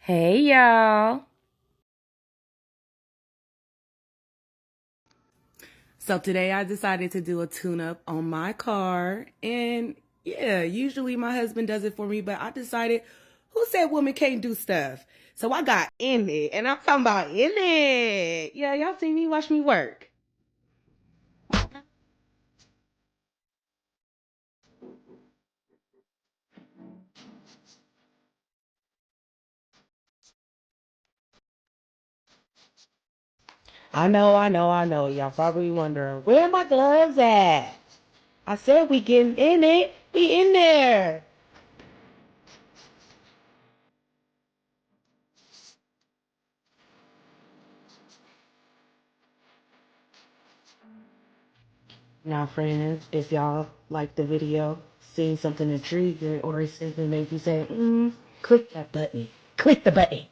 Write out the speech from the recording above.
Hey y'all. So today I decided to do a tune-up on my car. And yeah, usually my husband does it for me, but I decided, who said women can't do stuff? So I got in it, and I'm talking about in it. Yeah, y'all see me, watch me work. I know. Y'all probably wondering, where my gloves at? I said we getting in it. We in there. Now, friends, if y'all like the video, seen something intriguing, or something make you say, click that button. Click the button.